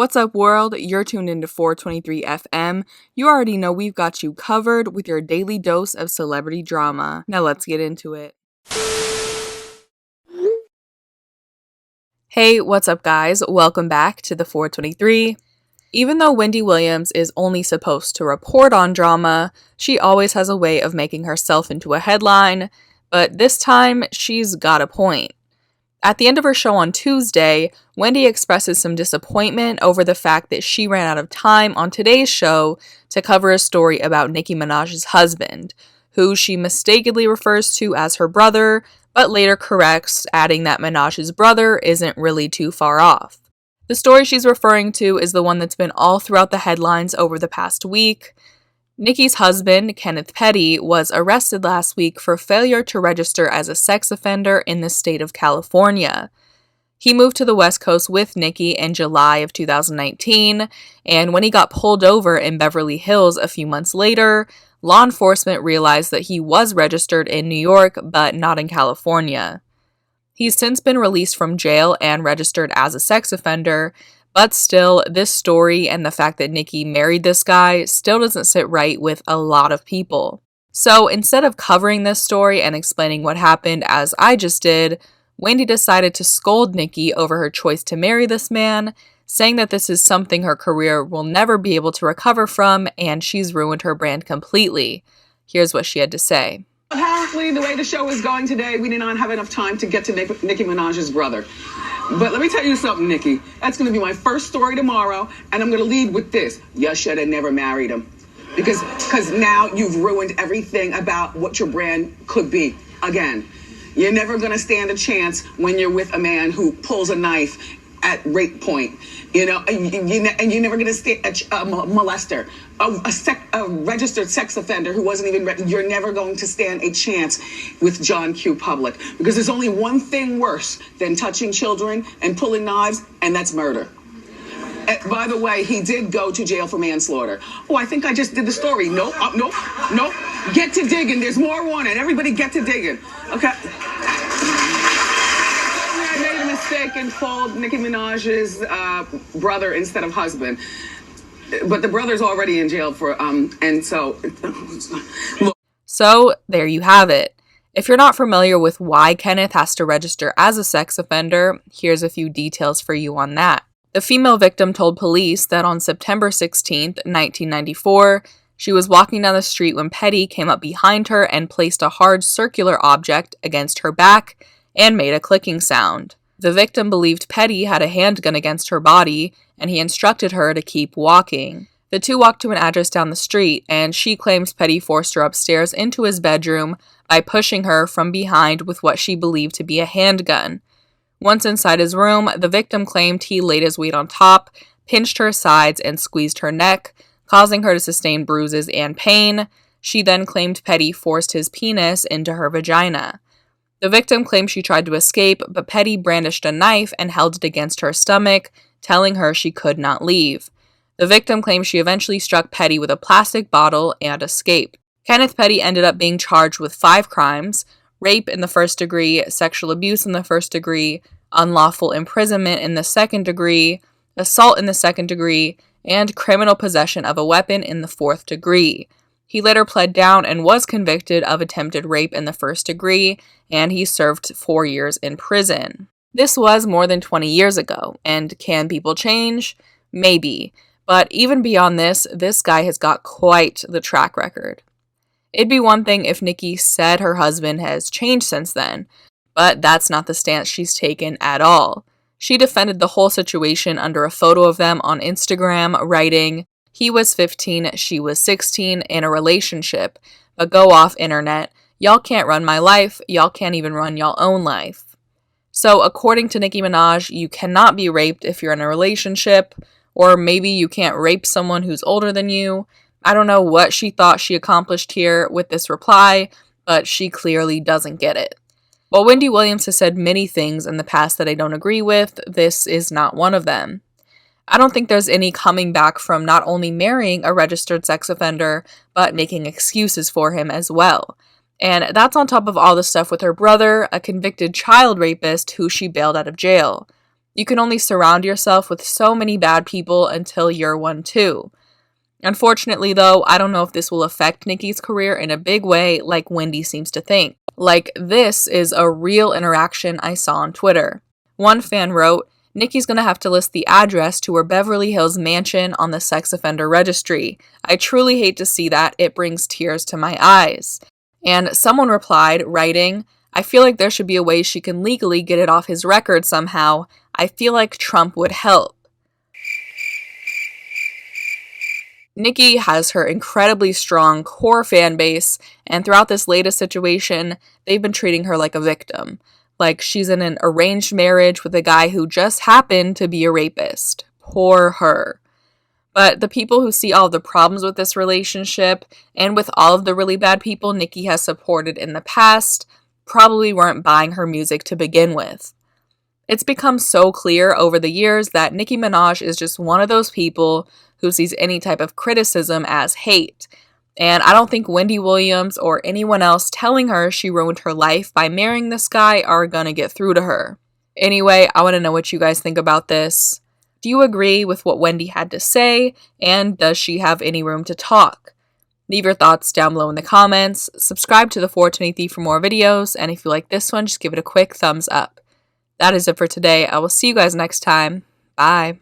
What's up, world? You're tuned into 423 FM. You already know we've got you covered with your daily dose of celebrity drama. Now let's get into it. Hey, what's up, guys? Welcome back to the 423. Even though Wendy Williams is only supposed to report on drama, she always has a way of making herself into a headline, but this time she's got a point. At the end of her show on Tuesday, Wendy expresses some disappointment over the fact that she ran out of time on today's show to cover a story about Nicki Minaj's husband, who she mistakenly refers to as her brother, but later corrects, adding that Minaj's brother isn't really too far off. The story she's referring to is the one that's been all throughout the headlines over the past week. Nicki's husband, Kenneth Petty, was arrested last week for failure to register as a sex offender in the state of California. He moved to the West Coast with Nicki in July of 2019, and when he got pulled over in Beverly Hills a few months later, law enforcement realized that he was registered in New York, but not in California. He's since been released from jail and registered as a sex offender, but still, this story and the fact that Nicki married this guy still doesn't sit right with a lot of people. So instead of covering this story and explaining what happened as I just did, Wendy decided to scold Nicki over her choice to marry this man, saying that this is something her career will never be able to recover from and she's ruined her brand completely. Here's what she had to say. Apparently, the way the show is going today, we did not have enough time to get to Nicki Minaj's brother. But let me tell you something, Nicki. That's going to be my first story tomorrow, and I'm going to lead with this. You should have never married him. Because now you've ruined everything about what your brand could be. Again, you're never going to stand a chance when you're with a man who pulls a knife at rape point. You know, and you're never going to stay a molester, a registered sex offender who wasn't even you're never going to stand a chance with John Q. Public, because there's only one thing worse than touching children and pulling knives, and that's murder. By the way, he did go to jail for manslaughter. Oh, I think I just did the story. Nope. Get to digging. There's more wanted. Everybody get to digging. Okay. And called Nicki Minaj's brother instead of husband, but the brother's already in jail for and so there you have it. If you're not familiar with why Kenneth has to register as a sex offender, here's a few details for you on that. The female victim told police that on September 16th, 1994, she was walking down the street when Petty came up behind her and placed a hard circular object against her back and made a clicking sound. The victim believed Petty had a handgun against her body, and he instructed her to keep walking. The two walked to an address down the street, and she claims Petty forced her upstairs into his bedroom by pushing her from behind with what she believed to be a handgun. Once inside his room, the victim claimed he laid his weight on top, pinched her sides, and squeezed her neck, causing her to sustain bruises and pain. She then claimed Petty forced his penis into her vagina. The victim claimed she tried to escape, but Petty brandished a knife and held it against her stomach, telling her she could not leave. The victim claimed she eventually struck Petty with a plastic bottle and escaped. Kenneth Petty ended up being charged with 5 crimes: rape in the first degree, sexual abuse in the first degree, unlawful imprisonment in the second degree, assault in the second degree, and criminal possession of a weapon in the 4th degree. He later pled down and was convicted of attempted rape in the 1st degree, and he served 4 years in prison. This was more than 20 years ago, and can people change? Maybe. But even beyond this guy has got quite the track record. It'd be one thing if Nicki said her husband has changed since then, but that's not the stance she's taken at all. She defended the whole situation under a photo of them on Instagram, writing, "He was 15, she was 16, in a relationship, but go off, internet. Y'all can't run my life, y'all can't even run y'all own life." So according to Nicki Minaj, you cannot be raped if you're in a relationship, or maybe you can't rape someone who's older than you. I don't know what she thought she accomplished here with this reply, but she clearly doesn't get it. While Wendy Williams has said many things in the past that I don't agree with, this is not one of them. I don't think there's any coming back from not only marrying a registered sex offender, but making excuses for him as well. And that's on top of all the stuff with her brother, a convicted child rapist who she bailed out of jail. You can only surround yourself with so many bad people until you're one too. Unfortunately, though, I don't know if this will affect Nicki's career in a big way like Wendy seems to think. Like, this is a real interaction I saw on Twitter. One fan wrote, "Nicki's gonna have to list the address to her Beverly Hills mansion on the sex offender registry. I truly hate to see that. It brings tears to my eyes." And someone replied, writing, "I feel like there should be a way she can legally get it off his record somehow. I feel like Trump would help." Nicki has her incredibly strong core fan base, and throughout this latest situation, they've been treating her like a victim. Like she's in an arranged marriage with a guy who just happened to be a rapist. Poor her. But the people who see all the problems with this relationship, and with all of the really bad people Nicki has supported in the past, probably weren't buying her music to begin with. It's become so clear over the years that Nicki Minaj is just one of those people who sees any type of criticism as hate. And I don't think Wendy Williams or anyone else telling her she ruined her life by marrying this guy are gonna get through to her. Anyway, I want to know what you guys think about this. Do you agree with what Wendy had to say? And does she have any room to talk? Leave your thoughts down below in the comments. Subscribe to the 420 for more videos. And if you like this one, just give it a quick thumbs up. That is it for today. I will see you guys next time. Bye.